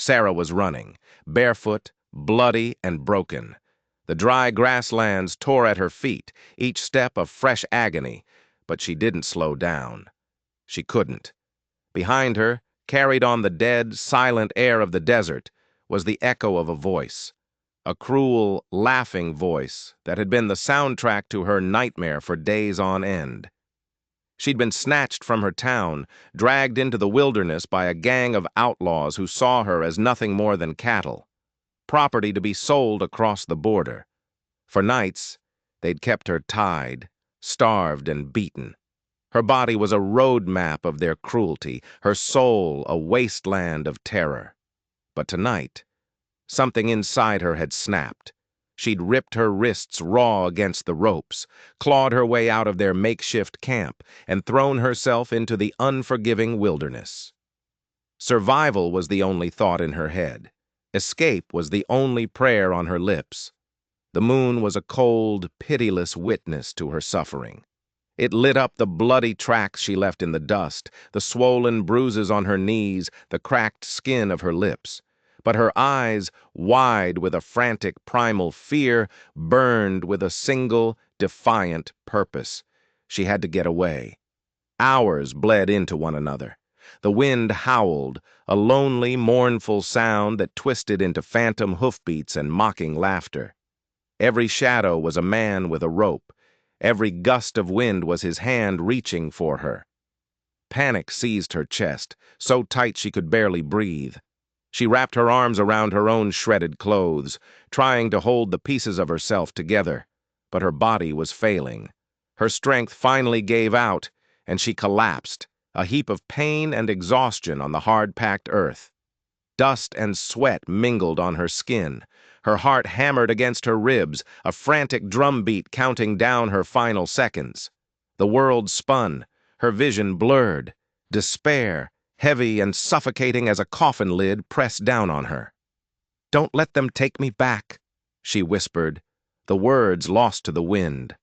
Sarah was running, barefoot, bloody, and broken. The dry grasslands tore at her feet, each step a fresh agony, but she didn't slow down. She couldn't. Behind her, carried on the dead, silent air of the desert, was the echo of a voice. A cruel, laughing voice that had been the soundtrack to her nightmare for days on end. She'd been snatched from her town, dragged into the wilderness by a gang of outlaws who saw her as nothing more than cattle, property to be sold across the border. For nights, they'd kept her tied, starved and beaten. Her body was a road map of their cruelty, her soul a wasteland of terror. But tonight, something inside her had snapped. She'd ripped her wrists raw against the ropes, clawed her way out of their makeshift camp, and thrown herself into the unforgiving wilderness. Survival was the only thought in her head. Escape was the only prayer on her lips. The moon was a cold, pitiless witness to her suffering. It lit up the bloody tracks she left in the dust, the swollen bruises on her knees, the cracked skin of her lips. But her eyes, wide with a frantic primal fear, burned with a single, defiant purpose. She had to get away. Hours bled into one another. The wind howled, a lonely, mournful sound that twisted into phantom hoofbeats and mocking laughter. Every shadow was a man with a rope. Every gust of wind was his hand reaching for her. Panic seized her chest, so tight she could barely breathe. She wrapped her arms around her own shredded clothes, trying to hold the pieces of herself together, but her body was failing. Her strength finally gave out, and she collapsed, a heap of pain and exhaustion on the hard-packed earth. Dust and sweat mingled on her skin. Her heart hammered against her ribs, a frantic drumbeat counting down her final seconds. The world spun, her vision blurred. Despair, heavy and suffocating as a coffin lid, pressed down on her. "Don't let them take me back," she whispered, the words lost to the wind.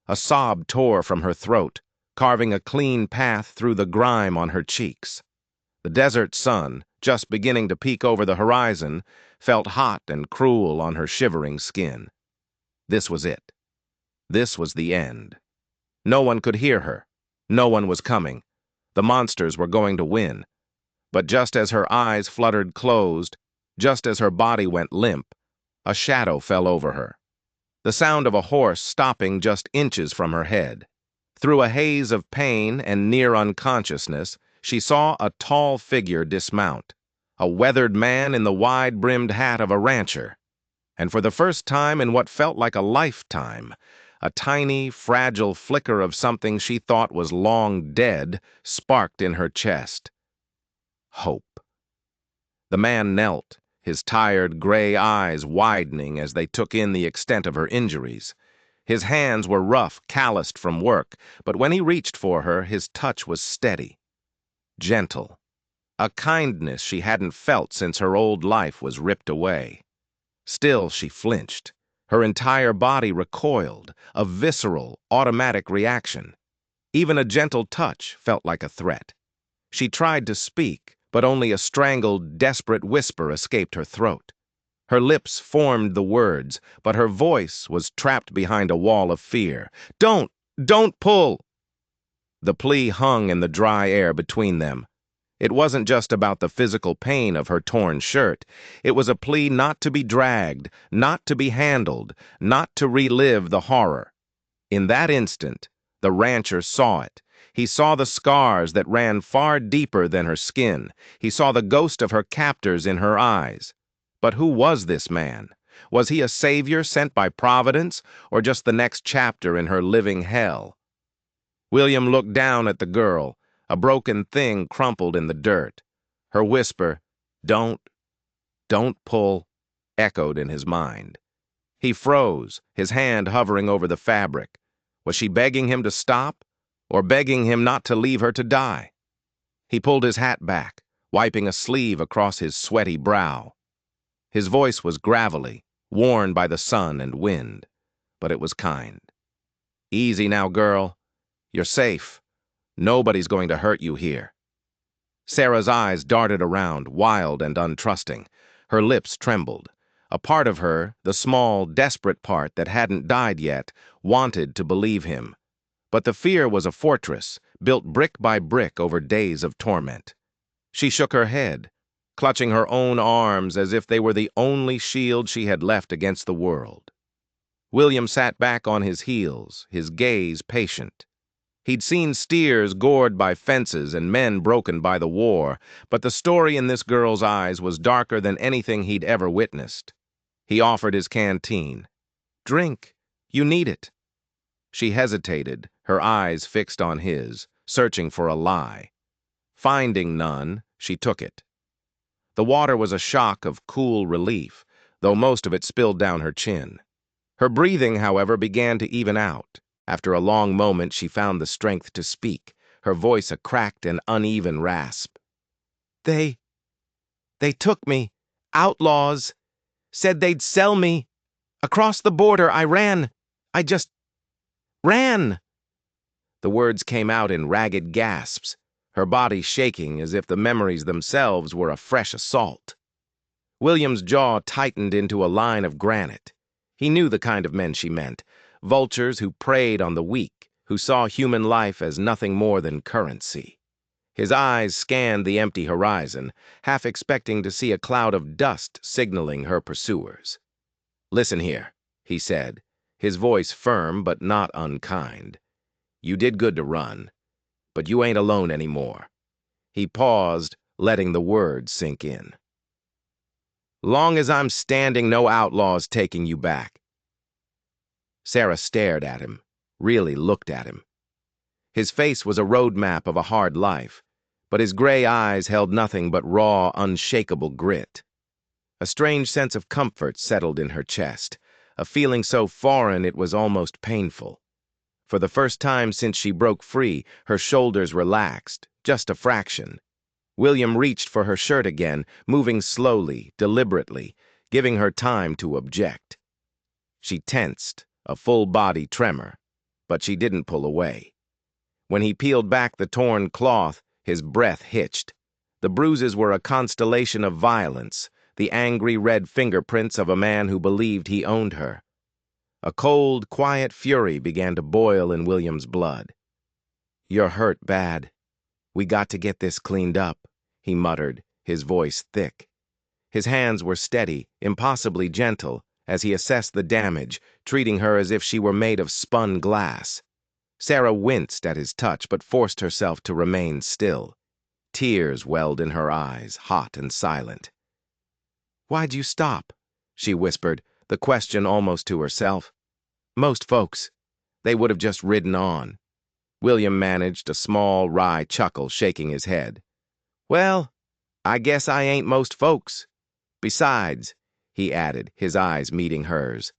A sob tore from her throat, carving a clean path through the grime on her cheeks. The desert sun, just beginning to peek over the horizon, felt hot and cruel on her shivering skin. This was it. This was the end. No one could hear her. No one was coming. The monsters were going to win. But just as her eyes fluttered closed, just as her body went limp, a shadow fell over her. The sound of a horse stopping just inches from her head. Through a haze of pain and near unconsciousness, she saw a tall figure dismount, a weathered man in the wide-brimmed hat of a rancher. And for the first time in what felt like a lifetime, a tiny, fragile flicker of something she thought was long dead sparked in her chest. Hope. The man knelt, his tired gray eyes widening as they took in the extent of her injuries. His hands were rough, calloused from work, but when he reached for her, his touch was steady, gentle. A kindness she hadn't felt since her old life was ripped away. Still, she flinched. Her entire body recoiled, a visceral, automatic reaction. Even a gentle touch felt like a threat. She tried to speak, but only a strangled, desperate whisper escaped her throat. Her lips formed the words, but her voice was trapped behind a wall of fear. Don't pull!" The plea hung in the dry air between them. It wasn't just about the physical pain of her torn shirt. It was a plea not to be dragged, not to be handled, not to relive the horror. In that instant, the rancher saw it. He saw the scars that ran far deeper than her skin. He saw the ghost of her captors in her eyes. But who was this man? Was he a savior sent by Providence, or just the next chapter in her living hell? William looked down at the girl, a broken thing crumpled in the dirt. Her whisper, don't pull, echoed in his mind. He froze, his hand hovering over the fabric. Was she begging him to stop, or begging him not to leave her to die? He pulled his hat back, wiping a sleeve across his sweaty brow. His voice was gravelly, worn by the sun and wind, but it was kind. "Easy now, girl. You're safe. Nobody's going to hurt you here." Sarah's eyes darted around, wild and untrusting. Her lips trembled. A part of her, the small, desperate part that hadn't died yet, wanted to believe him. But the fear was a fortress, built brick by brick over days of torment. She shook her head, clutching her own arms as if they were the only shield she had left against the world. William sat back on his heels, his gaze patient. He'd seen steers gored by fences and men broken by the war, but the story in this girl's eyes was darker than anything he'd ever witnessed. He offered his canteen. "Drink. You need it." She hesitated, her eyes fixed on his, searching for a lie. Finding none, she took it. The water was a shock of cool relief, though most of it spilled down her chin. Her breathing, however, began to even out. After a long moment, she found the strength to speak, her voice a cracked and uneven rasp. They took me. Outlaws. Said they'd sell me. Across the border, I ran. I just ran." The words came out in ragged gasps, her body shaking as if the memories themselves were a fresh assault. William's jaw tightened into a line of granite. He knew the kind of men she meant, vultures who preyed on the weak, who saw human life as nothing more than currency. His eyes scanned the empty horizon, half expecting to see a cloud of dust signaling her pursuers. "Listen here," he said, his voice firm but not unkind. "You did good to run, but you ain't alone anymore." He paused, letting the words sink in. "Long as I'm standing, no outlaw's taking you back." Sarah stared at him, really looked at him. His face was a road map of a hard life, but his gray eyes held nothing but raw, unshakable grit. A strange sense of comfort settled in her chest, a feeling so foreign it was almost painful. For the first time since she broke free, her shoulders relaxed, just a fraction. William reached for her shirt again, moving slowly, deliberately, giving her time to object. She tensed, a full-body tremor, but she didn't pull away. When he peeled back the torn cloth, his breath hitched. The bruises were a constellation of violence, the angry red fingerprints of a man who believed he owned her. A cold, quiet fury began to boil in William's blood. "You're hurt bad. We got to get this cleaned up," he muttered, his voice thick. His hands were steady, impossibly gentle, as he assessed the damage, treating her as if she were made of spun glass. Sarah winced at his touch, but forced herself to remain still. Tears welled in her eyes, hot and silent. "Why'd you stop?" she whispered, the question almost to herself. "Most folks, they would have just ridden on." William managed a small, wry chuckle, shaking his head. "Well, I guess I ain't most folks. Besides," he added, his eyes meeting hers,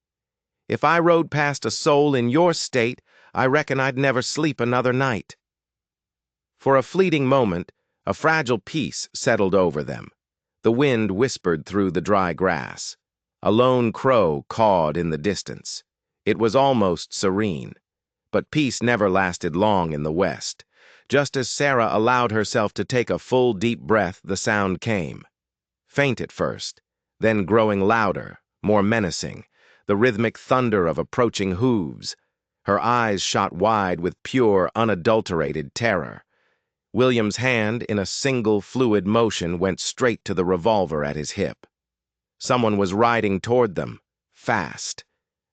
"if I rode past a soul in your state, I reckon I'd never sleep another night." For a fleeting moment, a fragile peace settled over them. The wind whispered through the dry grass. A lone crow cawed in the distance. It was almost serene. But peace never lasted long in the west. Just as Sarah allowed herself to take a full, deep breath, the sound came. Faint at first, then growing louder, more menacing, the rhythmic thunder of approaching hooves. Her eyes shot wide with pure, unadulterated terror. William's hand, in a single, fluid motion, went straight to the revolver at his hip. Someone was riding toward them, fast,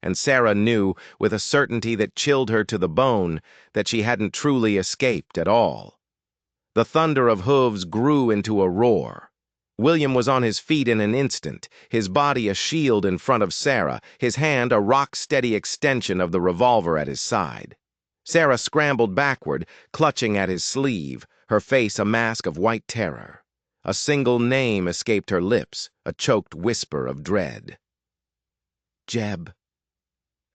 and Sarah knew, with a certainty that chilled her to the bone, that she hadn't truly escaped at all. The thunder of hooves grew into a roar. William was on his feet in an instant, his body a shield in front of Sarah, his hand a rock-steady extension of the revolver at his side. Sarah scrambled backward, clutching at his sleeve, her face a mask of white terror. A single name escaped her lips, a choked whisper of dread. "Jeb."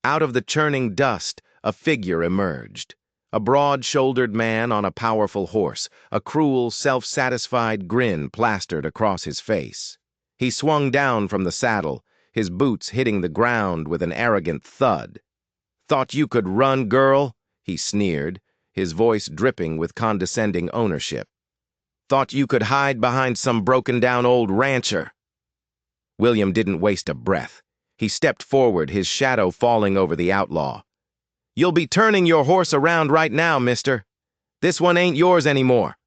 Out of the churning dust, a figure emerged. A broad-shouldered man on a powerful horse, a cruel, self-satisfied grin plastered across his face. He swung down from the saddle, his boots hitting the ground with an arrogant thud. "Thought you could run, girl?" he sneered, his voice dripping with condescending ownership. Thought you could hide behind some broken-down old rancher." William didn't waste a breath. He stepped forward, his shadow falling over the outlaw. "You'll be turning your horse around right now, mister. This one ain't yours anymore."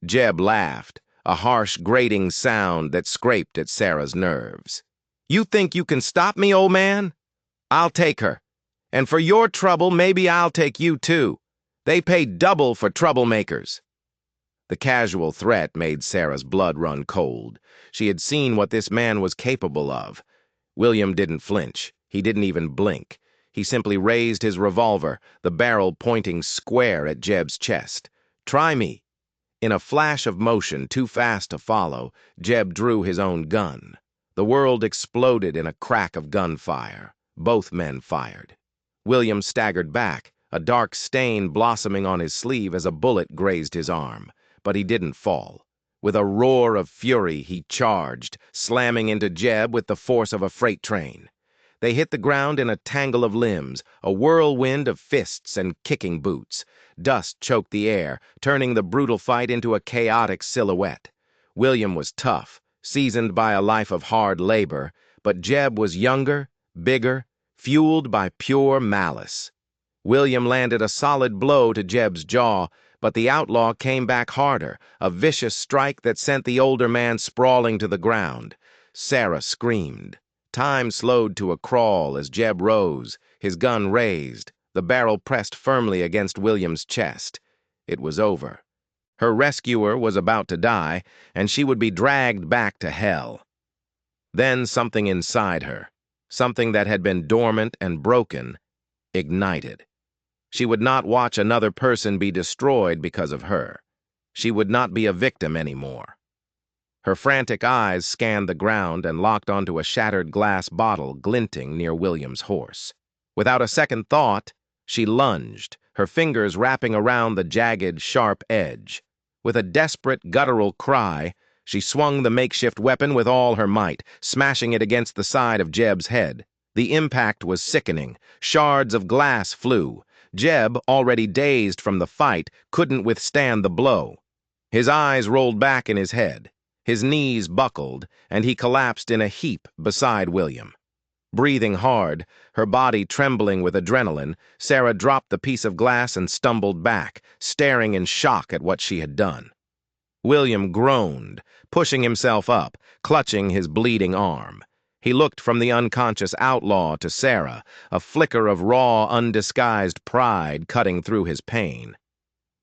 Jeb laughed, a harsh, grating sound that scraped at Sarah's nerves. "You think you can stop me, old man? I'll take her. And for your trouble, maybe I'll take you too. They pay double for troublemakers." The casual threat made Sarah's blood run cold. She had seen what this man was capable of. William didn't flinch. He didn't even blink. He simply raised his revolver, the barrel pointing square at Jeb's chest. "Try me." In a flash of motion too fast to follow, Jeb drew his own gun. The world exploded in a crack of gunfire. Both men fired. William staggered back, a dark stain blossoming on his sleeve as a bullet grazed his arm. But he didn't fall. With a roar of fury, he charged, slamming into Jeb with the force of a freight train. They hit the ground in a tangle of limbs, a whirlwind of fists and kicking boots. Dust choked the air, turning the brutal fight into a chaotic silhouette. William was tough, seasoned by a life of hard labor, but Jeb was younger, bigger, fueled by pure malice. William landed a solid blow to Jeb's jaw, but the outlaw came back harder, a vicious strike that sent the older man sprawling to the ground. Sarah screamed. Time slowed to a crawl as Jeb rose, his gun raised, the barrel pressed firmly against William's chest. It was over. Her rescuer was about to die, and she would be dragged back to hell. Then something inside her, something that had been dormant and broken, ignited. She would not watch another person be destroyed because of her. She would not be a victim anymore. Her frantic eyes scanned the ground and locked onto a shattered glass bottle glinting near William's horse. Without a second thought, she lunged, her fingers wrapping around the jagged, sharp edge. With a desperate, guttural cry, she swung the makeshift weapon with all her might, smashing it against the side of Jeb's head. The impact was sickening. Shards of glass flew. Jeb, already dazed from the fight, couldn't withstand the blow. His eyes rolled back in his head. His knees buckled, and he collapsed in a heap beside William. Breathing hard, her body trembling with adrenaline, Sarah dropped the piece of glass and stumbled back, staring in shock at what she had done. William groaned, pushing himself up, clutching his bleeding arm. He looked from the unconscious outlaw to Sarah, a flicker of raw, undisguised pride cutting through his pain.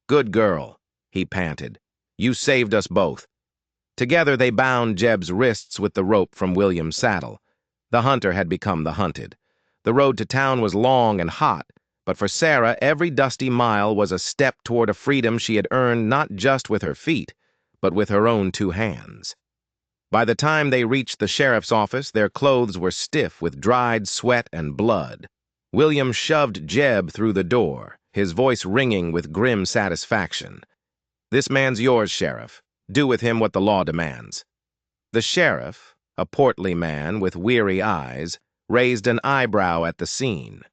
"Good girl," he panted. "You saved us both." Together they bound Jeb's wrists with the rope from William's saddle. The hunter had become the hunted. The road to town was long and hot, but for Sarah every dusty mile was a step toward a freedom she had earned not just with her feet, but with her own two hands. By the time they reached the sheriff's office, their clothes were stiff with dried sweat and blood. William shoved Jeb through the door, his voice ringing with grim satisfaction. "This man's yours, Sheriff. Do with him what the law demands." The sheriff, a portly man with weary eyes, raised an eyebrow at the scene.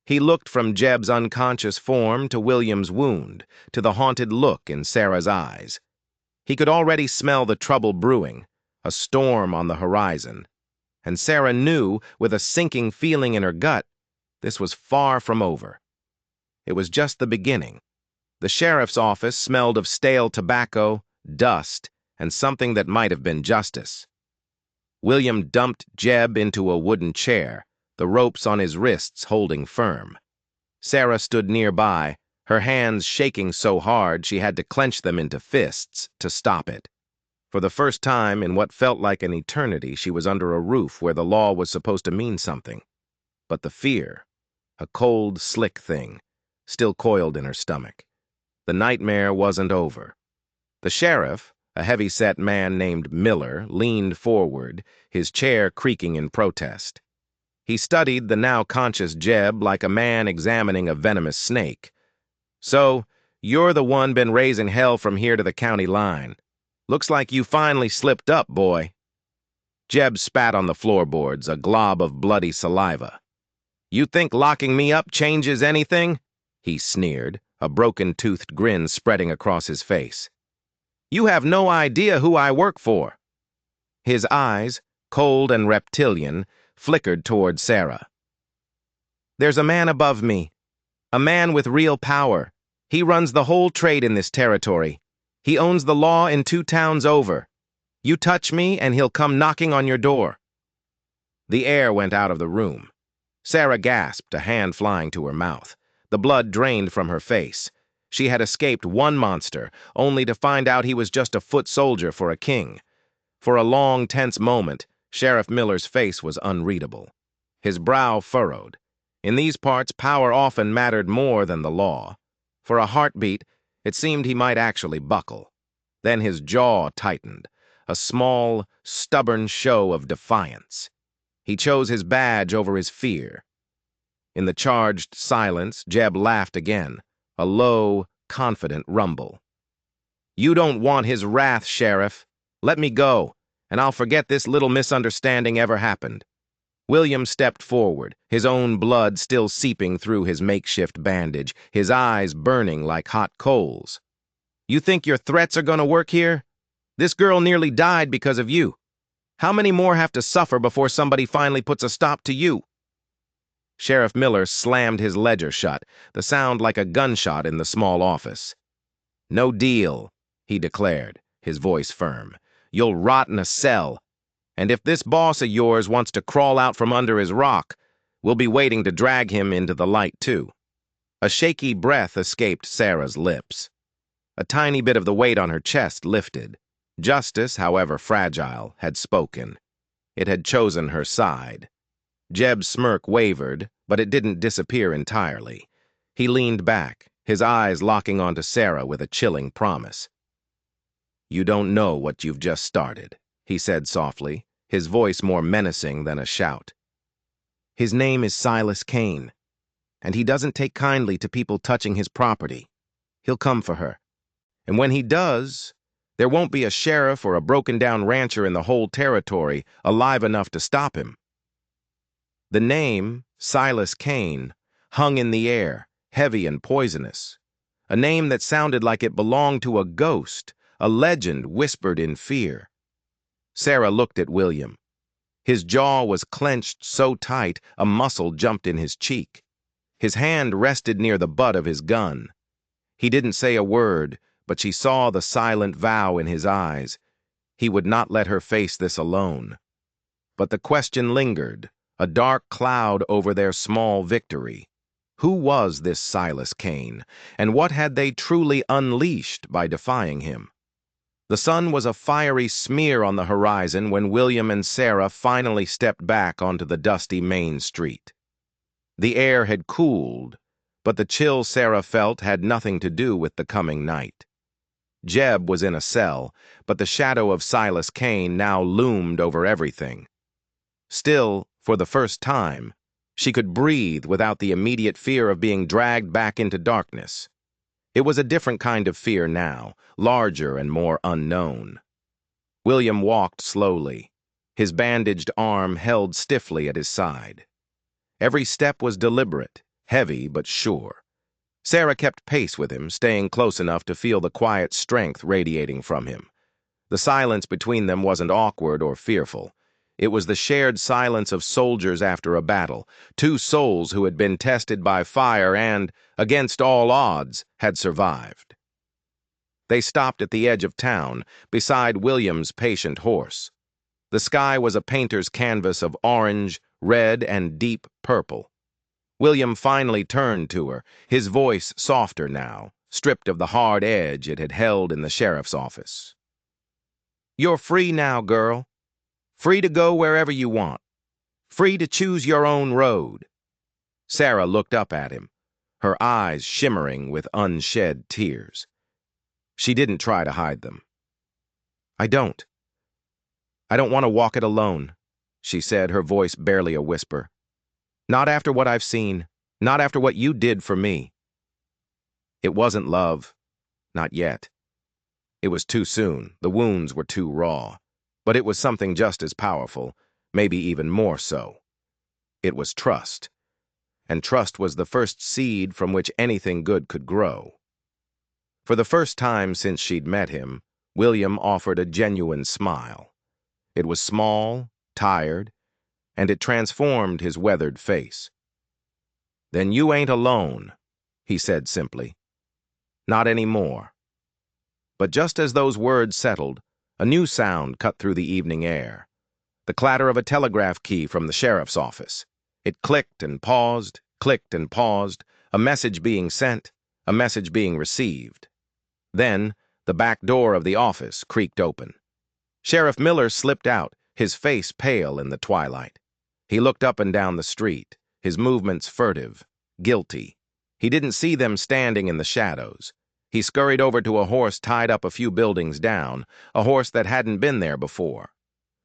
He looked from Jeb's unconscious form to William's wound, to the haunted look in Sarah's eyes. He could already smell the trouble brewing, a storm on the horizon, and Sarah knew, with a sinking feeling in her gut, this was far from over. It was just the beginning. The sheriff's office smelled of stale tobacco, dust, and something that might have been justice. William dumped Jeb into a wooden chair, the ropes on his wrists holding firm. Sarah stood nearby, her hands shaking so hard she had to clench them into fists to stop it. For the first time in what felt like an eternity, she was under a roof where the law was supposed to mean something. But the fear, a cold, slick thing, still coiled in her stomach. The nightmare wasn't over. The sheriff, a heavy-set man named Miller, leaned forward, his chair creaking in protest. He studied the now conscious Jeb like a man examining a venomous snake. "So, you're the one been raising hell from here to the county line. Looks like you finally slipped up, boy." Jeb spat on the floorboards, a glob of bloody saliva. "You think locking me up changes anything?" he sneered, a broken-toothed grin spreading across his face. You have no idea who I work for." His eyes, cold and reptilian, flickered toward Sarah. "There's a man above me. A man with real power. He runs the whole trade in this territory. He owns the law in 2 towns over. You touch me and he'll come knocking on your door." The air went out of the room. Sarah gasped, a hand flying to her mouth. The blood drained from her face. She had escaped one monster, only to find out he was just a foot soldier for a king. For a long, tense moment, Sheriff Miller's face was unreadable. His brow furrowed. In these parts, power often mattered more than the law. For a heartbeat, it seemed he might actually buckle. Then his jaw tightened, a small, stubborn show of defiance. He chose his badge over his fear. In the charged silence, Jeb laughed again, a low, confident rumble. "You don't want his wrath, Sheriff. Let me go, and I'll forget this little misunderstanding ever happened." William stepped forward, his own blood still seeping through his makeshift bandage, his eyes burning like hot coals. "You think your threats are going to work here? This girl nearly died because of you. How many more have to suffer before somebody finally puts a stop to you?" Sheriff Miller slammed his ledger shut, the sound like a gunshot in the small office. "No deal," he declared, his voice firm. "You'll rot in a cell. And if this boss of yours wants to crawl out from under his rock, we'll be waiting to drag him into the light, too." A shaky breath escaped Sarah's lips. A tiny bit of the weight on her chest lifted. Justice, however fragile, had spoken. It had chosen her side. Jeb's smirk wavered, but it didn't disappear entirely. He leaned back, his eyes locking onto Sarah with a chilling promise. "You don't know what you've just started," he said softly, his voice more menacing than a shout. "His name is Silas Kane, and he doesn't take kindly to people touching his property. He'll come for her. And when he does, there won't be a sheriff or a broken-down rancher in the whole territory alive enough to stop him." The name, Silas Kane, hung in the air, heavy and poisonous. A name that sounded like it belonged to a ghost, a legend whispered in fear. Sarah looked at William. His jaw was clenched so tight a muscle jumped in his cheek. His hand rested near the butt of his gun. He didn't say a word, but she saw the silent vow in his eyes. He would not let her face this alone. But the question lingered, a dark cloud over their small victory. Who was this Silas Kane, and what had they truly unleashed by defying him? The sun was a fiery smear on the horizon when William and Sarah finally stepped back onto the dusty main street. The air had cooled, but the chill Sarah felt had nothing to do with the coming night. Jeb was in a cell, but the shadow of Silas Kane now loomed over everything. Still, for the first time, she could breathe without the immediate fear of being dragged back into darkness. It was a different kind of fear now, larger and more unknown. William walked slowly, his bandaged arm held stiffly at his side. Every step was deliberate, heavy but sure. Sarah kept pace with him, staying close enough to feel the quiet strength radiating from him. The silence between them wasn't awkward or fearful. It was the shared silence of soldiers after a battle, 2 souls who had been tested by fire and, against all odds, had survived. They stopped at the edge of town, beside William's patient horse. The sky was a painter's canvas of orange, red, and deep purple. William finally turned to her, his voice softer now, stripped of the hard edge it had held in the sheriff's office. "You're free now, girl. Free to go wherever you want. Free to choose your own road." Sarah looked up at him, her eyes shimmering with unshed tears. She didn't try to hide them. I don't want to walk it alone," she said, her voice barely a whisper. "Not after what I've seen, not after what you did for me." It wasn't love. Not yet. It was too soon, the wounds were too raw. But it was something just as powerful, maybe even more so. It was trust. And trust was the first seed from which anything good could grow. For the first time since she'd met him, William offered a genuine smile. It was small, tired, and it transformed his weathered face. "Then you ain't alone," he said simply. "Not anymore." But just as those words settled, a new sound cut through the evening air. The clatter of a telegraph key from the sheriff's office. It clicked and paused, a message being sent, a message being received. Then, the back door of the office creaked open. Sheriff Miller slipped out, his face pale in the twilight. He looked up and down the street, his movements furtive, guilty. He didn't see them standing in the shadows. He scurried over to a horse tied up a few buildings down, a horse that hadn't been there before.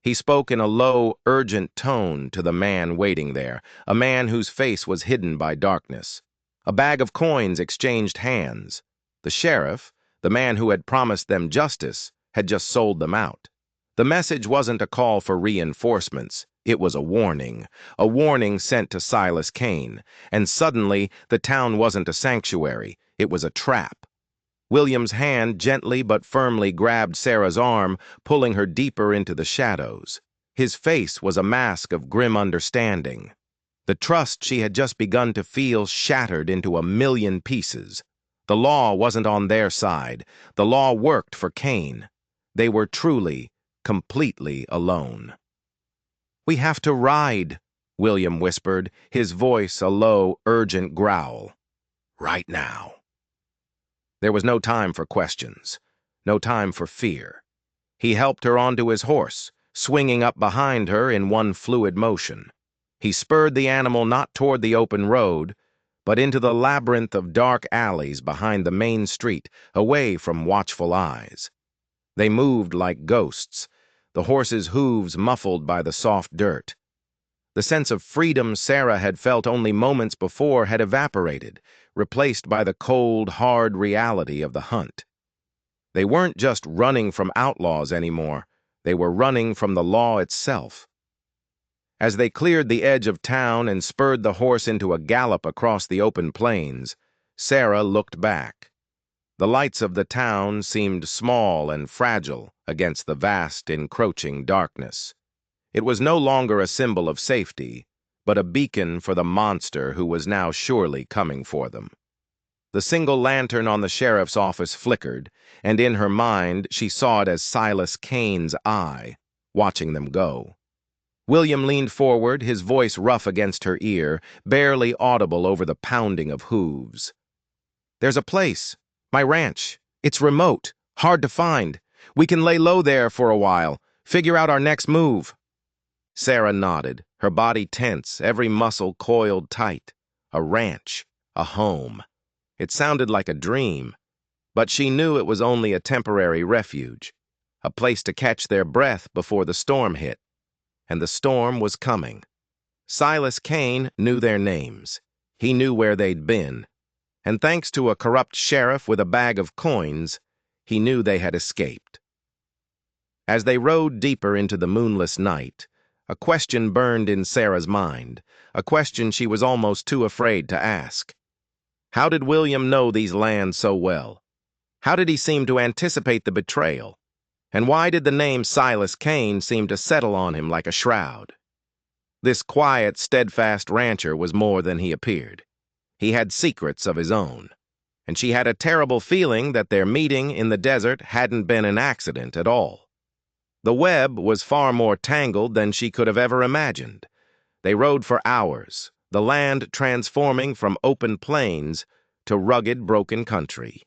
He spoke in a low, urgent tone to the man waiting there, a man whose face was hidden by darkness. A bag of coins exchanged hands. The sheriff, the man who had promised them justice, had just sold them out. The message wasn't a call for reinforcements. It was a warning sent to Silas Kane, and suddenly the town wasn't a sanctuary, it was a trap. William's hand gently but firmly grabbed Sarah's arm, pulling her deeper into the shadows. His face was a mask of grim understanding. The trust she had just begun to feel shattered into a million pieces. The law wasn't on their side. The law worked for Kane. They were truly, completely alone. "We have to ride," William whispered, his voice a low, urgent growl. "Right now." There was no time for questions, no time for fear. He helped her onto his horse, swinging up behind her in one fluid motion. He spurred the animal not toward the open road, but into the labyrinth of dark alleys behind the main street, away from watchful eyes. They moved like ghosts, the horse's hooves muffled by the soft dirt. The sense of freedom Sarah had felt only moments before had evaporated, replaced by the cold, hard reality of the hunt. They weren't just running from outlaws anymore, they were running from the law itself. As they cleared the edge of town and spurred the horse into a gallop across the open plains, Sarah looked back. The lights of the town seemed small and fragile against the vast, encroaching darkness. It was no longer a symbol of safety, but a beacon for the monster who was now surely coming for them. The single lantern on the sheriff's office flickered, and in her mind she saw it as Silas Kane's eye, watching them go. William leaned forward, his voice rough against her ear, barely audible over the pounding of hooves. "There's a place, my ranch. It's remote, hard to find. We can lay low there for a while, figure out our next move." Sarah nodded, her body tense, every muscle coiled tight. A ranch, a home. It sounded like a dream, but she knew it was only a temporary refuge, a place to catch their breath before the storm hit. And the storm was coming. Silas Kane knew their names. He knew where they'd been. And thanks to a corrupt sheriff with a bag of coins, he knew they had escaped. As they rode deeper into the moonless night, a question burned in Sarah's mind, a question she was almost too afraid to ask. How did William know these lands so well? How did he seem to anticipate the betrayal? And why did the name Silas Kane seem to settle on him like a shroud? This quiet, steadfast rancher was more than he appeared. He had secrets of his own, and she had a terrible feeling that their meeting in the desert hadn't been an accident at all. The web was far more tangled than she could have ever imagined. They rode for hours, the land transforming from open plains to rugged, broken country.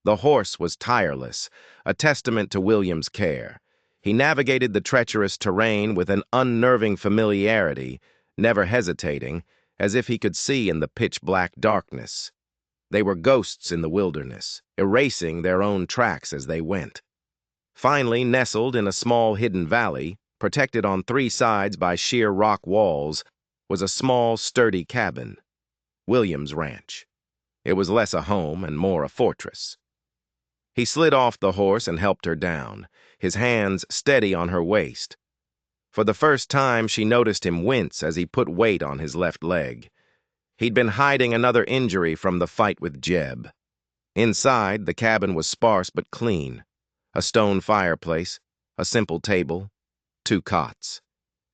The horse was tireless, a testament to William's care. He navigated the treacherous terrain with an unnerving familiarity, never hesitating, as if he could see in the pitch-black darkness. They were ghosts in the wilderness, erasing their own tracks as they went. Finally, nestled in a small hidden valley, protected on three sides by sheer rock walls, was a small, sturdy cabin. William's ranch. It was less a home and more a fortress. He slid off the horse and helped her down, his hands steady on her waist. For the first time, she noticed him wince as he put weight on his left leg. He'd been hiding another injury from the fight with Jeb. Inside, the cabin was sparse but clean. A stone fireplace, a simple table, 2 cots.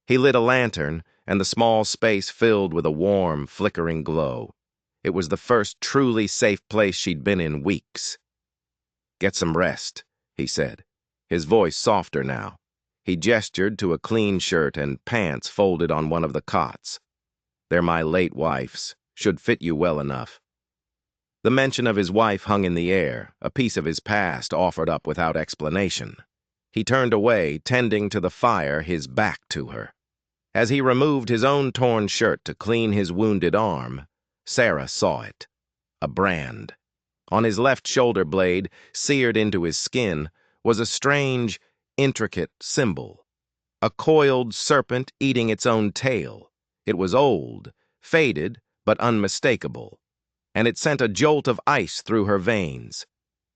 He lit a lantern, and the small space filled with a warm, flickering glow. It was the first truly safe place she'd been in weeks. "Get some rest," he said, his voice softer now. He gestured to a clean shirt and pants folded on one of the cots. "They're my late wife's. Should fit you well enough." The mention of his wife hung in the air, a piece of his past offered up without explanation. He turned away, tending to the fire, his back to her. As he removed his own torn shirt to clean his wounded arm, Sarah saw it. A brand. On his left shoulder blade, seared into his skin, was a strange, intricate symbol. A coiled serpent eating its own tail. It was old, faded, but unmistakable, and it sent a jolt of ice through her veins.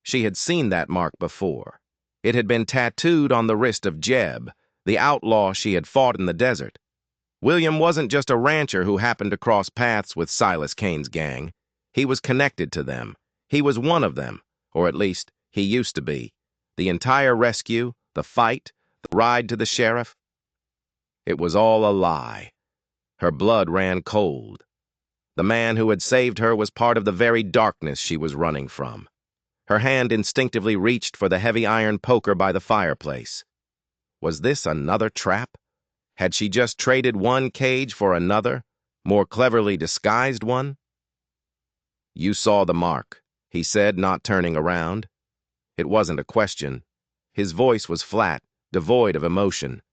She had seen that mark before. It had been tattooed on the wrist of Jeb, the outlaw she had fought in the desert. William wasn't just a rancher who happened to cross paths with Silas Kane's gang. He was connected to them. He was one of them, or at least he used to be. The entire rescue, the fight, the ride to the sheriff. It was all a lie. Her blood ran cold. The man who had saved her was part of the very darkness she was running from. Her hand instinctively reached for the heavy iron poker by the fireplace. Was this another trap? Had she just traded one cage for another, more cleverly disguised one? "You saw the mark," he said, not turning around. It wasn't a question. His voice was flat, devoid of emotion.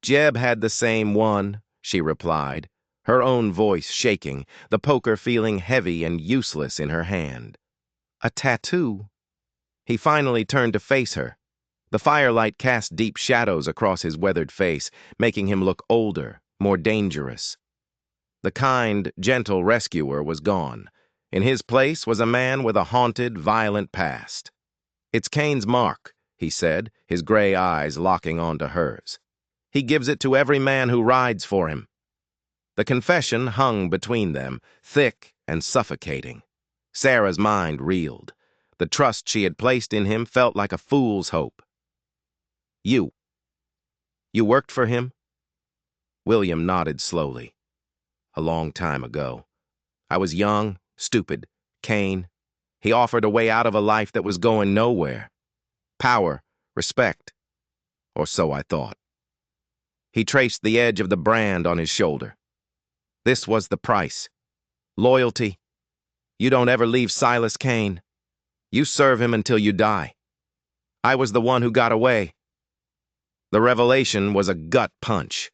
"Jeb had the same one," she replied, her own voice shaking, the poker feeling heavy and useless in her hand. "A tattoo?" He finally turned to face her. The firelight cast deep shadows across his weathered face, making him look older, more dangerous. The kind, gentle rescuer was gone. In his place was a man with a haunted, violent past. "It's Kane's mark," he said, his gray eyes locking onto hers. "He gives it to every man who rides for him." The confession hung between them, thick and suffocating. Sarah's mind reeled. The trust she had placed in him felt like a fool's hope. You worked for him?" William nodded slowly. "A long time ago. I was young, stupid. Kane. He offered a way out of a life that was going nowhere. Power, respect. Or so I thought." He traced the edge of the brand on his shoulder. "This was the price. Loyalty. You don't ever leave Silas Kane. You serve him until you die. I was the one who got away." The revelation was a gut punch.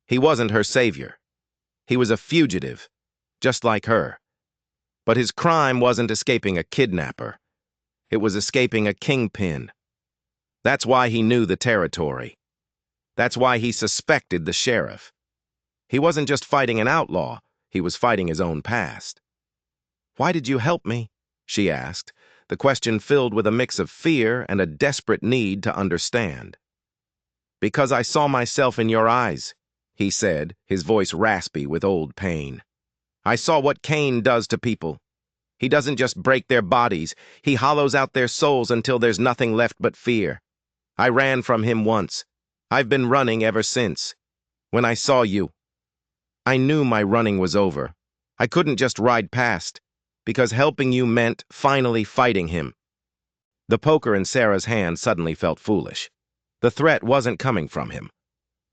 He wasn't her savior. He was a fugitive, just like her. But his crime wasn't escaping a kidnapper. It was escaping a kingpin. That's why he knew the territory. That's why he suspected the sheriff. He wasn't just fighting an outlaw, he was fighting his own past. "Why did you help me?" she asked, the question filled with a mix of fear and a desperate need to understand. "Because I saw myself in your eyes," he said, his voice raspy with old pain. "I saw what Kane does to people. He doesn't just break their bodies, he hollows out their souls until there's nothing left but fear. I ran from him once. I've been running ever since. When I saw you, I knew my running was over. I couldn't just ride past, because helping you meant finally fighting him." The poker in Sarah's hand suddenly felt foolish. The threat wasn't coming from him.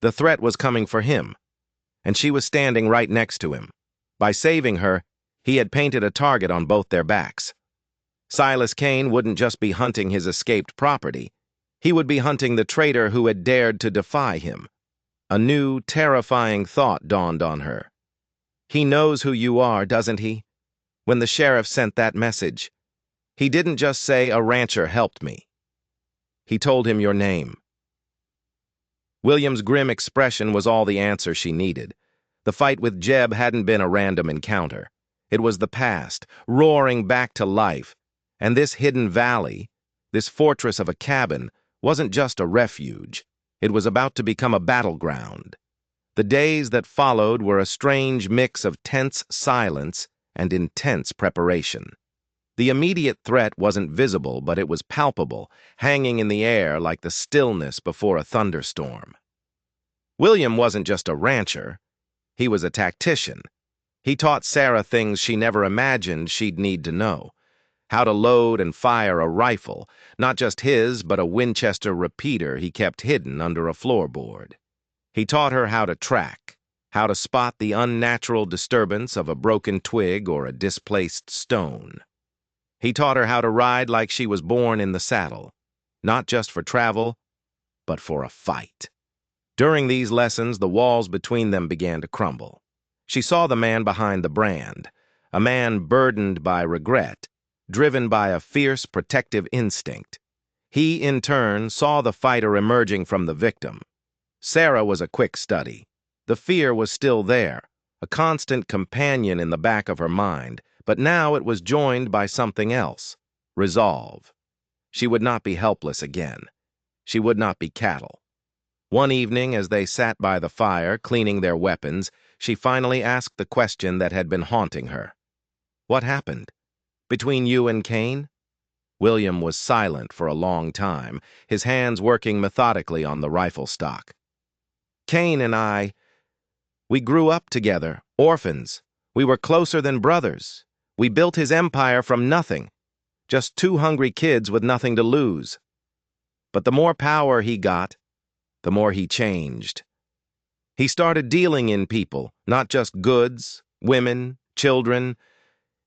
The threat was coming for him, and she was standing right next to him. By saving her, he had painted a target on both their backs. Silas Kane wouldn't just be hunting his escaped property. He would be hunting the traitor who had dared to defy him. A new, terrifying thought dawned on her. "He knows who you are, doesn't he? When the sheriff sent that message, he didn't just say a rancher helped me. He told him your name." William's grim expression was all the answer she needed. The fight with Jeb hadn't been a random encounter. It was the past, roaring back to life. And this hidden valley, this fortress of a cabin, wasn't just a refuge. It was about to become a battleground. The days that followed were a strange mix of tense silence and intense preparation. The immediate threat wasn't visible, but it was palpable, hanging in the air like the stillness before a thunderstorm. William wasn't just a rancher. He was a tactician. He taught Sarah things she never imagined she'd need to know. How to load and fire a rifle, not just his, but a Winchester repeater he kept hidden under a floorboard. He taught her how to track, how to spot the unnatural disturbance of a broken twig or a displaced stone. He taught her how to ride like she was born in the saddle, not just for travel, but for a fight. During these lessons, the walls between them began to crumble. She saw the man behind the brand, a man burdened by regret, driven by a fierce protective instinct. He, in turn, saw the fighter emerging from the victim. Sarah was a quick study. The fear was still there, a constant companion in the back of her mind, but now it was joined by something else: resolve. She would not be helpless again. She would not be cattle. One evening, as they sat by the fire, cleaning their weapons, she finally asked the question that had been haunting her. "What happened? Between you and Cain?" William was silent for a long time, his hands working methodically on the rifle stock. "Cain and we grew up together, orphans. We were closer than brothers. We built his empire from nothing, just two hungry kids with nothing to lose. But the more power he got, the more he changed. He started dealing in people, not just goods, women, children.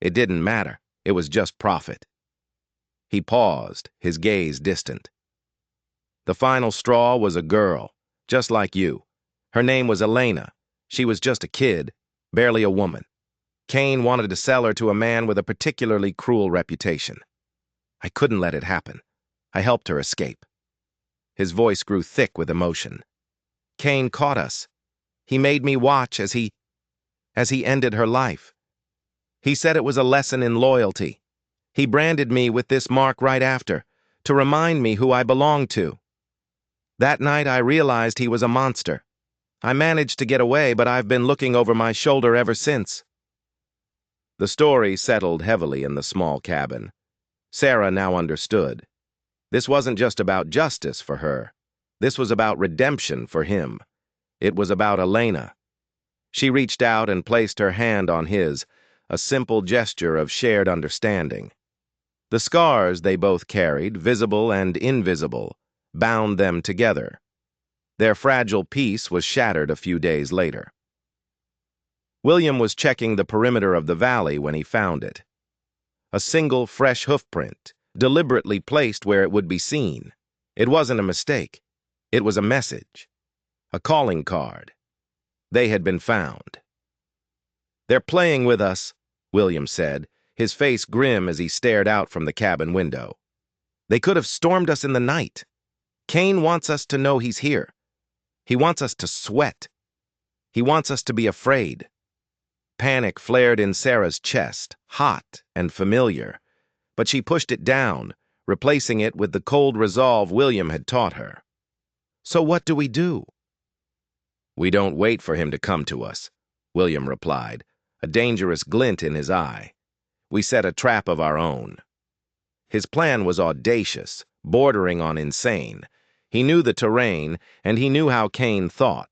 It didn't matter. It was just profit." He paused, his gaze distant. "The final straw was a girl, just like you. Her name was Elena. She was just a kid, barely a woman. Cain wanted to sell her to a man with a particularly cruel reputation. I couldn't let it happen. I helped her escape." His voice grew thick with emotion. "Cain caught us. He made me watch as he ended her life. He said it was a lesson in loyalty. He branded me with this mark right after, to remind me who I belonged to. That night I realized he was a monster. I managed to get away, but I've been looking over my shoulder ever since." The story settled heavily in the small cabin. Sarah now understood. This wasn't just about justice for her. This was about redemption for him. It was about Elena. She reached out and placed her hand on his, a simple gesture of shared understanding. The scars they both carried, visible and invisible, bound them together. Their fragile peace was shattered a few days later. William was checking the perimeter of the valley when he found it. A single fresh hoofprint, deliberately placed where it would be seen. It wasn't a mistake. It was a message. A calling card. They had been found. "They're playing with us," William said, his face grim as he stared out from the cabin window. "They could have stormed us in the night. Cain wants us to know he's here. He wants us to sweat. He wants us to be afraid." Panic flared in Sarah's chest, hot and familiar, but she pushed it down, replacing it with the cold resolve William had taught her. "So what do we do?" "We don't wait for him to come to us," William replied, a dangerous glint in his eye. "We set a trap of our own." His plan was audacious, bordering on insane. He knew the terrain, and he knew how Cain thought.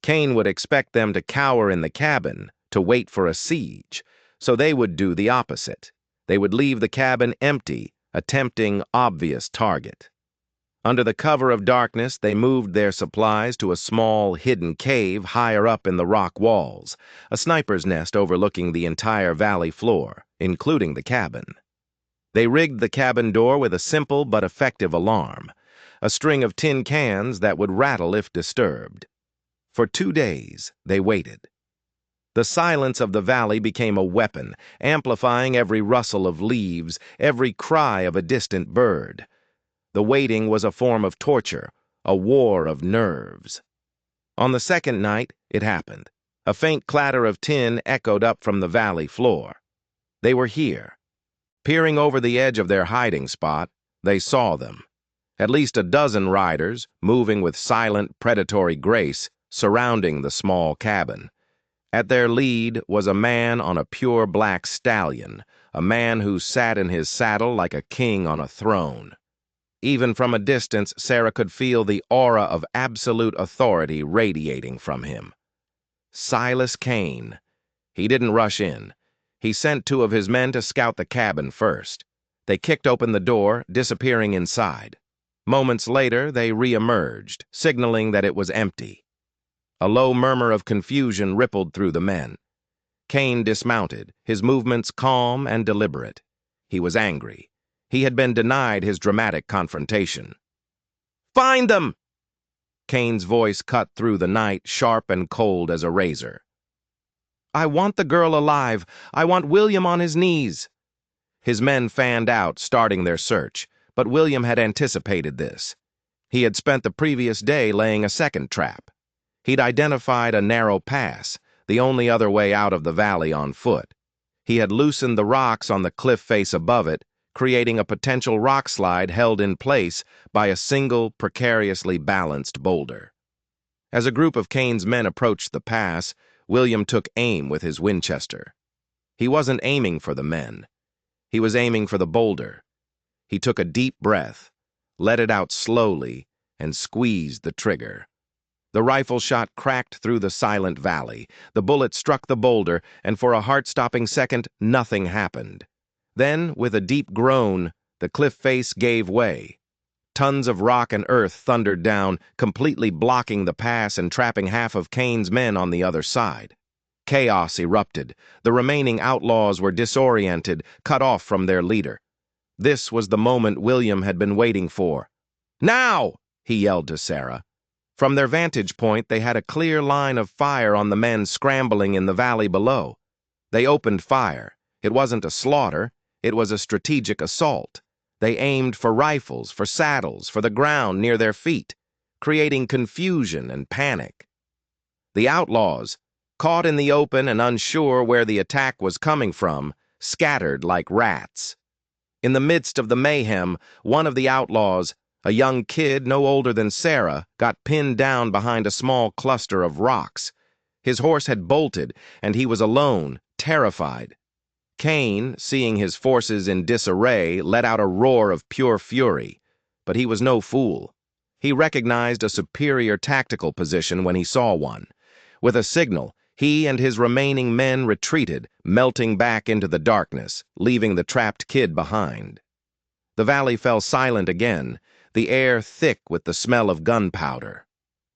Cain would expect them to cower in the cabin, to wait for a siege, so they would do the opposite. They would leave the cabin empty, a tempting, obvious target. Under the cover of darkness, they moved their supplies to a small, hidden cave higher up in the rock walls, a sniper's nest overlooking the entire valley floor, including the cabin. They rigged the cabin door with a simple but effective alarm, a string of tin cans that would rattle if disturbed. For 2 days, they waited. The silence of the valley became a weapon, amplifying every rustle of leaves, every cry of a distant bird. The waiting was a form of torture, a war of nerves. On the second night, it happened. A faint clatter of tin echoed up from the valley floor. They were here. Peering over the edge of their hiding spot, they saw them. At least a dozen riders, moving with silent, predatory grace, surrounding the small cabin. At their lead was a man on a pure black stallion, a man who sat in his saddle like a king on a throne. Even from a distance, Sarah could feel the aura of absolute authority radiating from him. Silas Kane. He didn't rush in. He sent 2 of his men to scout the cabin first. They kicked open the door, disappearing inside. Moments later, they re-emerged, signaling that it was empty. A low murmur of confusion rippled through the men. Kane dismounted, his movements calm and deliberate. He was angry. He had been denied his dramatic confrontation. "Find them!" Kane's voice cut through the night, sharp and cold as a razor. "I want the girl alive. I want William on his knees." His men fanned out, starting their search, but William had anticipated this. He had spent the previous day laying a second trap. He'd identified a narrow pass, the only other way out of the valley on foot. He had loosened the rocks on the cliff face above it, creating a potential rock slide held in place by a single, precariously balanced boulder. As a group of Kane's men approached the pass, William took aim with his Winchester. He wasn't aiming for the men. He was aiming for the boulder. He took a deep breath, let it out slowly, and squeezed the trigger. The rifle shot cracked through the silent valley. The bullet struck the boulder, and for a heart-stopping second, nothing happened. Then, with a deep groan, the cliff face gave way. Tons of rock and earth thundered down, completely blocking the pass and trapping half of Kane's men on the other side. Chaos erupted. The remaining outlaws were disoriented, cut off from their leader. This was the moment William had been waiting for. "Now!" he yelled to Sarah. From their vantage point, they had a clear line of fire on the men scrambling in the valley below. They opened fire. It wasn't a slaughter. It was a strategic assault. They aimed for rifles, for saddles, for the ground near their feet, creating confusion and panic. The outlaws, caught in the open and unsure where the attack was coming from, scattered like rats. In the midst of the mayhem, one of the outlaws, a young kid no older than Sarah, got pinned down behind a small cluster of rocks. His horse had bolted, and he was alone, terrified. Kane, seeing his forces in disarray, let out a roar of pure fury. But he was no fool. He recognized a superior tactical position when he saw one. With a signal, he and his remaining men retreated, melting back into the darkness, leaving the trapped kid behind. The valley fell silent again, the air thick with the smell of gunpowder.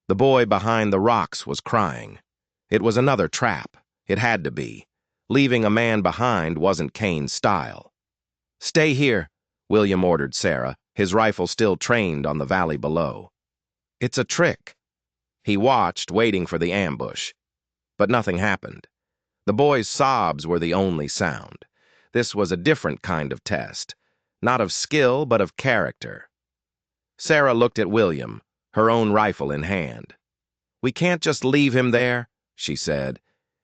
The boy behind the rocks was crying. It was another trap. It had to be. Leaving a man behind wasn't Kane's style. "Stay here," William ordered Sarah, his rifle still trained on the valley below. "It's a trick." He watched, waiting for the ambush. But nothing happened. The boy's sobs were the only sound. This was a different kind of test. Not of skill, but of character. Sarah looked at William, her own rifle in hand. "We can't just leave him there," she said.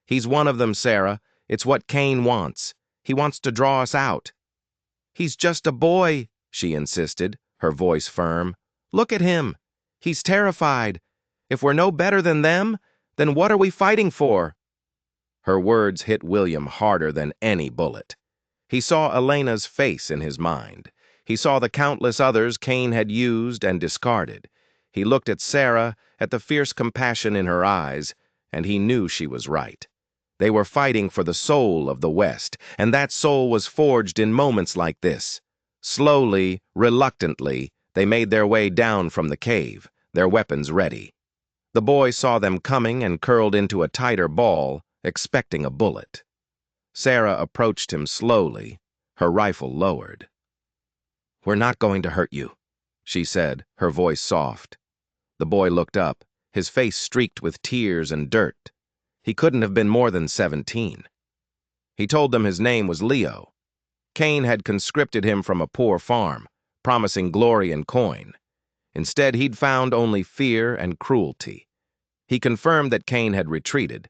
"He's one of them, Sarah. It's what Kane wants. He wants to draw us out." "He's just a boy," she insisted, her voice firm. "Look at him. He's terrified. If we're no better than them, then what are we fighting for?" Her words hit William harder than any bullet. He saw Elena's face in his mind. He saw the countless others Kane had used and discarded. He looked at Sarah, at the fierce compassion in her eyes, and he knew she was right. They were fighting for the soul of the West, and that soul was forged in moments like this. Slowly, reluctantly, they made their way down from the cave, their weapons ready. The boy saw them coming and curled into a tighter ball, expecting a bullet. Sarah approached him slowly, her rifle lowered. "We're not going to hurt you," she said, her voice soft. The boy looked up, his face streaked with tears and dirt. He couldn't have been more than 17. He told them his name was Leo. Kane had conscripted him from a poor farm, promising glory and coin. Instead, he'd found only fear and cruelty. He confirmed that Kane had retreated,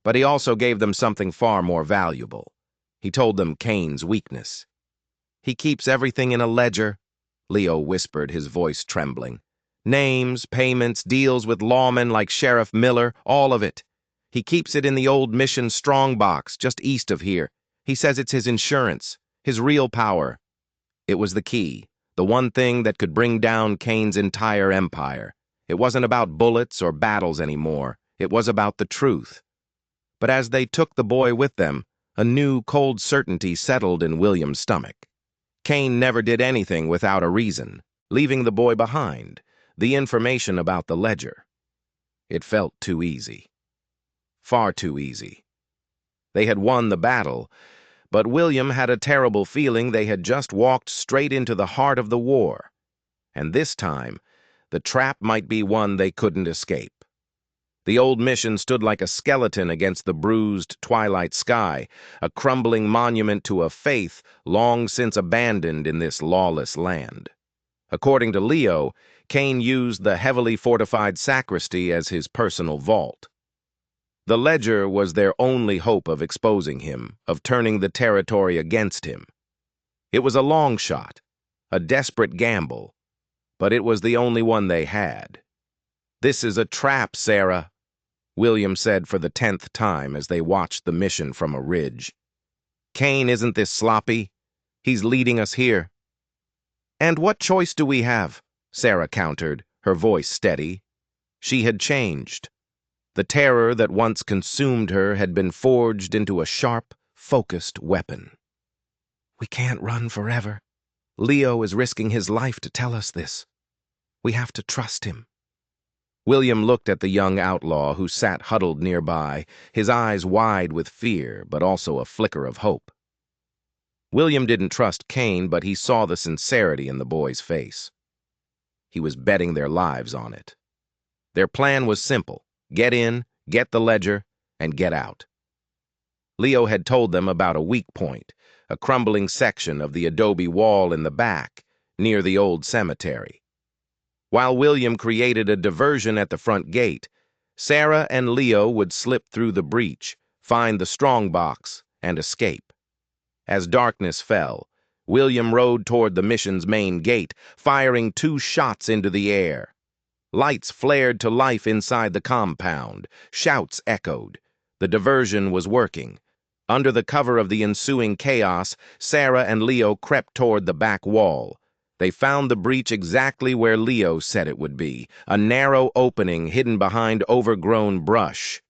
but he also gave them something far more valuable. He told them Kane's weakness. "He keeps everything in a ledger," Leo whispered, his voice trembling. "Names, payments, deals with lawmen like Sheriff Miller, all of it. He keeps it in the old mission strongbox just east of here. He says it's his insurance, his real power. It was the key, the one thing that could bring down Kane's entire empire. It wasn't about bullets or battles anymore. It was about the truth. But as they took the boy with them, a new, cold certainty settled in William's stomach. Kane never did anything without a reason, leaving the boy behind, the information about the ledger. It felt too easy. Far too easy. They had won the battle, but William had a terrible feeling they had just walked straight into the heart of the war. And this time, the trap might be one they couldn't escape. The old mission stood like a skeleton against the bruised twilight sky, a crumbling monument to a faith long since abandoned in this lawless land. According to Leo, Kane used the heavily fortified sacristy as his personal vault. The ledger was their only hope of exposing him, of turning the territory against him. It was a long shot, a desperate gamble, but it was the only one they had. "This is a trap, Sarah," William said for the 10th time as they watched the mission from a ridge. "Kane isn't this sloppy. He's leading us here." "And what choice do we have?" Sarah countered, her voice steady. She had changed. The terror that once consumed her had been forged into a sharp, focused weapon. "We can't run forever. Leo is risking his life to tell us this. We have to trust him." William looked at the young outlaw who sat huddled nearby, his eyes wide with fear, but also a flicker of hope. William didn't trust Kane, but he saw the sincerity in the boy's face. He was betting their lives on it. Their plan was simple: get in, get the ledger, and get out. Leo had told them about a weak point, a crumbling section of the adobe wall in the back, near the old cemetery. While William created a diversion at the front gate, Sarah and Leo would slip through the breach, find the strongbox, and escape. As darkness fell, William rode toward the mission's main gate, firing 2 shots into the air. Lights flared to life inside the compound. Shouts echoed. The diversion was working. Under the cover of the ensuing chaos, Sarah and Leo crept toward the back wall. They found the breach exactly where Leo said it would be, a narrow opening hidden behind overgrown brush.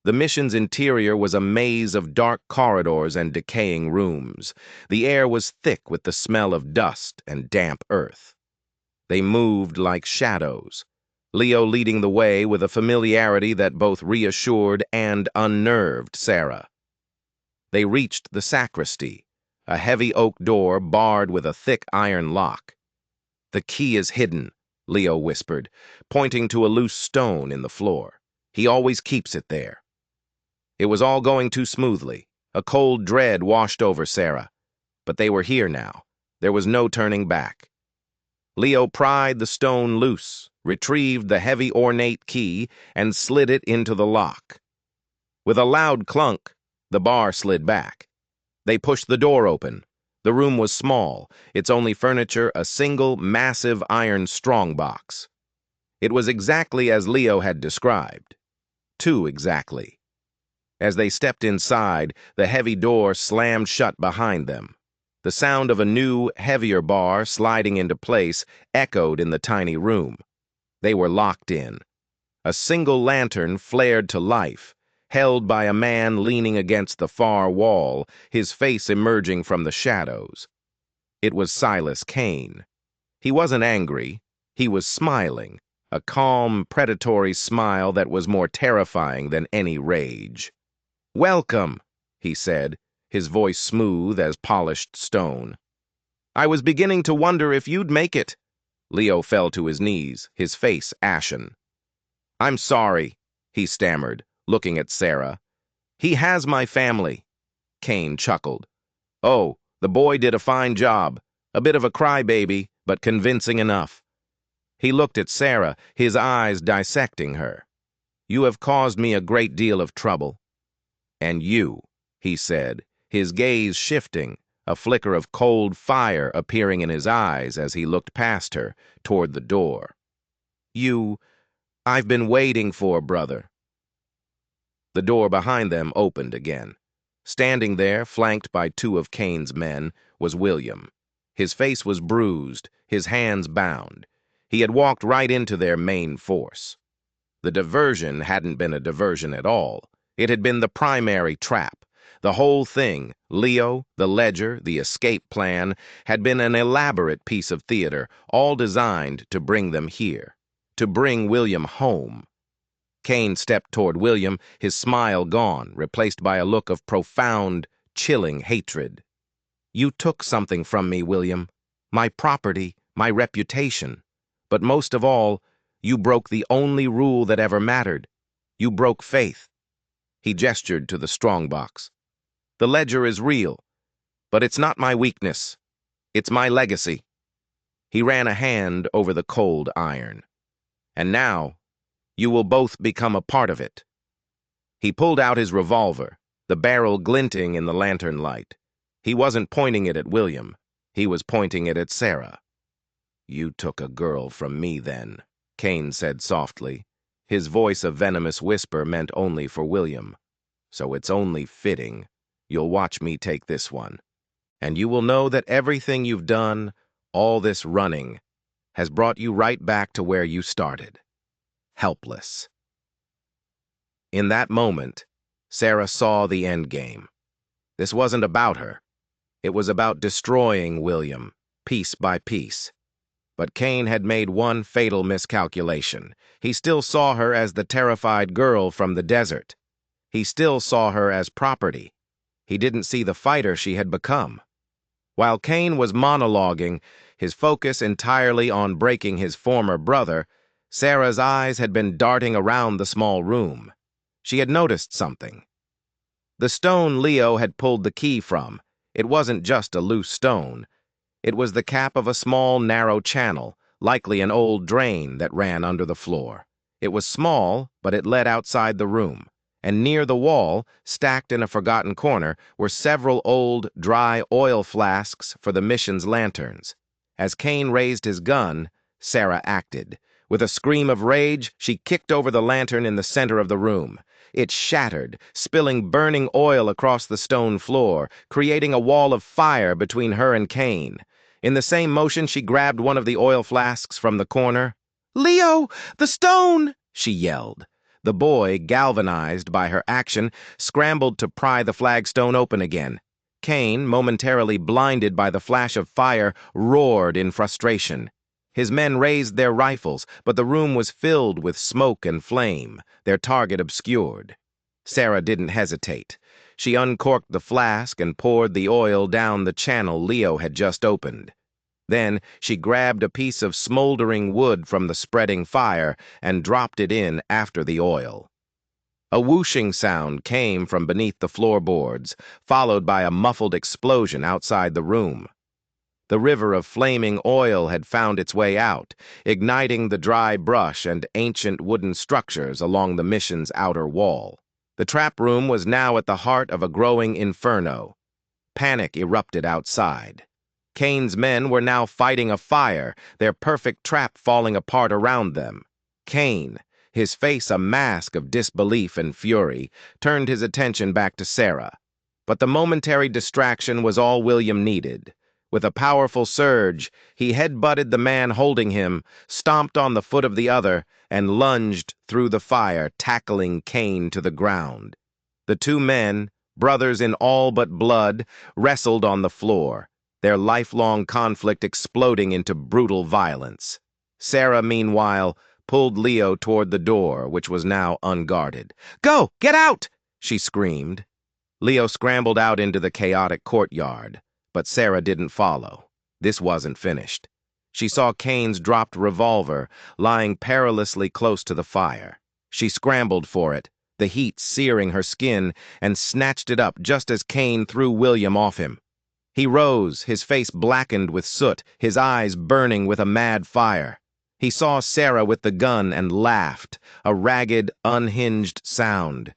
The mission's interior was a maze of dark corridors and decaying rooms. The air was thick with the smell of dust and damp earth. They moved like shadows, Leo leading the way with a familiarity that both reassured and unnerved Sarah. They reached the sacristy, a heavy oak door barred with a thick iron lock. "The key is hidden," Leo whispered, pointing to a loose stone in the floor. "He always keeps it there." It was all going too smoothly. A cold dread washed over Sarah. But they were here now. There was no turning back. Leo pried the stone loose, retrieved the heavy ornate key, and slid it into the lock. With a loud clunk, the bar slid back. They pushed the door open. The room was small, its only furniture a single, massive iron strongbox. It was exactly as Leo had described. Too exactly. As they stepped inside, the heavy door slammed shut behind them. The sound of a new, heavier bar sliding into place echoed in the tiny room. They were locked in. A single lantern flared to life, held by a man leaning against the far wall, his face emerging from the shadows. It was Silas Kane. He wasn't angry. He was smiling, a calm, predatory smile that was more terrifying than any rage. "Welcome," he said, his voice smooth as polished stone. "I was beginning to wonder if you'd make it." Leo fell to his knees, his face ashen. "I'm sorry," he stammered, looking at Sarah. "He has my family." Kane chuckled. "Oh, the boy did a fine job. A bit of a crybaby, but convincing enough." He looked at Sarah, his eyes dissecting her. "You have caused me a great deal of trouble." "And you," he said, his gaze shifting, a flicker of cold fire appearing in his eyes as he looked past her, toward the door. I've been waiting for, brother." The door behind them opened again. Standing there, flanked by two of Kane's men, was William. His face was bruised, his hands bound. He had walked right into their main force. The diversion hadn't been a diversion at all. It had been the primary trap. The whole thing, Leo, the ledger, the escape plan, had been an elaborate piece of theater, all designed to bring them here, to bring William home. Kane stepped toward William, his smile gone, replaced by a look of profound, chilling hatred. "You took something from me, William. My property, my reputation. But most of all, you broke the only rule that ever mattered. You broke faith." He gestured to the strongbox. "The ledger is real, but it's not my weakness. It's my legacy." He ran a hand over the cold iron. "And now, you will both become a part of it." He pulled out his revolver, the barrel glinting in the lantern light. He wasn't pointing it at William. He was pointing it at Sarah. "You took a girl from me then," Kane said softly. His voice a venomous whisper meant only for William. "So it's only fitting. You'll watch me take this one. And you will know that everything you've done, all this running, has brought you right back to where you started. Helpless." In that moment, Sarah saw the end game. This wasn't about her. It was about destroying William, piece by piece. But Kane had made one fatal miscalculation. He still saw her as the terrified girl from the desert. He still saw her as property. He didn't see the fighter she had become. While Kane was monologuing, his focus entirely on breaking his former brother, Sarah's eyes had been darting around the small room. She had noticed something. The stone Leo had pulled the key from, it wasn't just a loose stone. It was the cap of a small, narrow channel, likely an old drain that ran under the floor. It was small, but it led outside the room, and near the wall, stacked in a forgotten corner, were several old, dry oil flasks for the mission's lanterns. As Kane raised his gun, Sarah acted. With a scream of rage, she kicked over the lantern in the center of the room. It shattered, spilling burning oil across the stone floor, creating a wall of fire between her and Kane. In the same motion, she grabbed one of the oil flasks from the corner. "Leo, the stone!" she yelled. The boy, galvanized by her action, scrambled to pry the flagstone open again. Kane, momentarily blinded by the flash of fire, roared in frustration. His men raised their rifles, but the room was filled with smoke and flame, their target obscured. Sarah didn't hesitate. She uncorked the flask and poured the oil down the channel Leo had just opened. Then she grabbed a piece of smoldering wood from the spreading fire and dropped it in after the oil. A whooshing sound came from beneath the floorboards, followed by a muffled explosion outside the room. The river of flaming oil had found its way out, igniting the dry brush and ancient wooden structures along the mission's outer wall. The trap room was now at the heart of a growing inferno. Panic erupted outside. Kane's men were now fighting a fire, their perfect trap falling apart around them. Kane, his face a mask of disbelief and fury, turned his attention back to Sarah. But the momentary distraction was all William needed. With a powerful surge, he head-butted the man holding him, stomped on the foot of the other, and lunged through the fire, tackling Kane to the ground. The two men, brothers in all but blood, wrestled on the floor, their lifelong conflict exploding into brutal violence. Sarah, meanwhile, pulled Leo toward the door, which was now unguarded. "Go! Get out!" she screamed. Leo scrambled out into the chaotic courtyard. But Sarah didn't follow. This wasn't finished. She saw Kane's dropped revolver lying perilously close to the fire. She scrambled for it, the heat searing her skin, and snatched it up just as Kane threw William off him. He rose, his face blackened with soot, his eyes burning with a mad fire. He saw Sarah with the gun and laughed, a ragged, unhinged sound.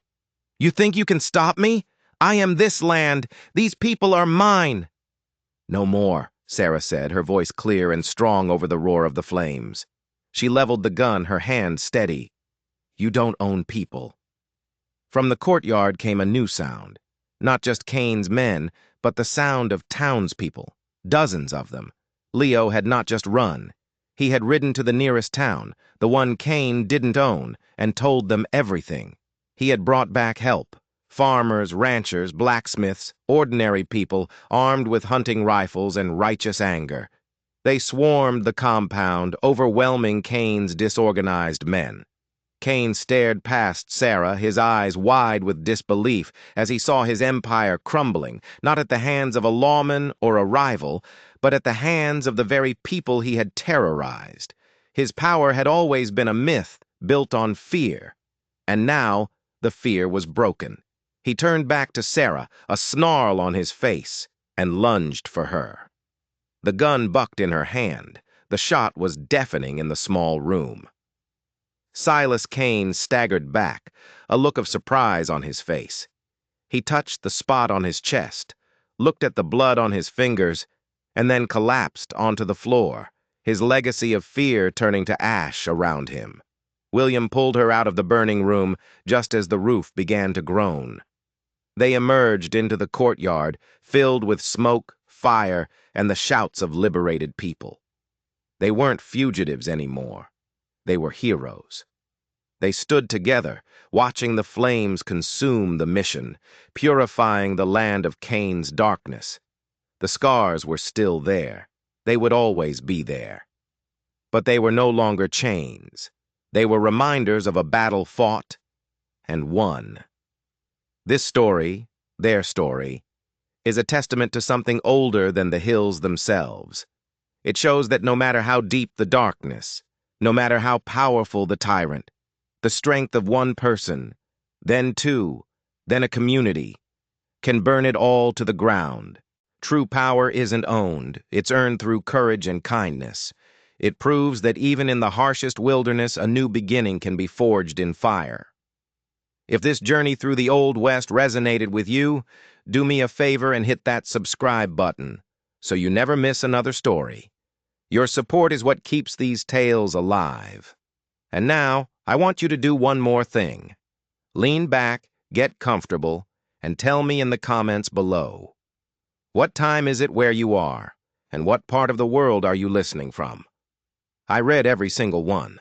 "You think you can stop me? I am this land. These people are mine." "No more," Sarah said, her voice clear and strong over the roar of the flames. She leveled the gun, her hand steady. "You don't own people." From the courtyard came a new sound. Not just Cain's men, but the sound of townspeople, dozens of them. Leo had not just run. He had ridden to the nearest town, the one Cain didn't own, and told them everything. He had brought back help. Farmers, ranchers, blacksmiths, ordinary people armed with hunting rifles and righteous anger. They swarmed the compound, overwhelming Cain's disorganized men. Cain stared past Sarah, his eyes wide with disbelief, as he saw his empire crumbling, not at the hands of a lawman or a rival, but at the hands of the very people he had terrorized. His power had always been a myth built on fear, and now the fear was broken. He turned back to Sarah, a snarl on his face, and lunged for her. The gun bucked in her hand. The shot was deafening in the small room. Silas Cain staggered back, a look of surprise on his face. He touched the spot on his chest, looked at the blood on his fingers, and then collapsed onto the floor, his legacy of fear turning to ash around him. William pulled her out of the burning room just as the roof began to groan. They emerged into the courtyard, filled with smoke, fire, and the shouts of liberated people. They weren't fugitives anymore. They were heroes. They stood together, watching the flames consume the mission, purifying the land of Cain's darkness. The scars were still there. They would always be there. But they were no longer chains. They were reminders of a battle fought and won. This story, their story, is a testament to something older than the hills themselves. It shows that no matter how deep the darkness, no matter how powerful the tyrant, the strength of one person, then two, then a community, can burn it all to the ground. True power isn't owned. It's earned through courage and kindness. It proves that even in the harshest wilderness, a new beginning can be forged in fire. If this journey through the Old West resonated with you, do me a favor and hit that subscribe button so you never miss another story. Your support is what keeps these tales alive. And now, I want you to do one more thing. Lean back, get comfortable, and tell me in the comments below. What time is it where you are, and what part of the world are you listening from? I read every single one.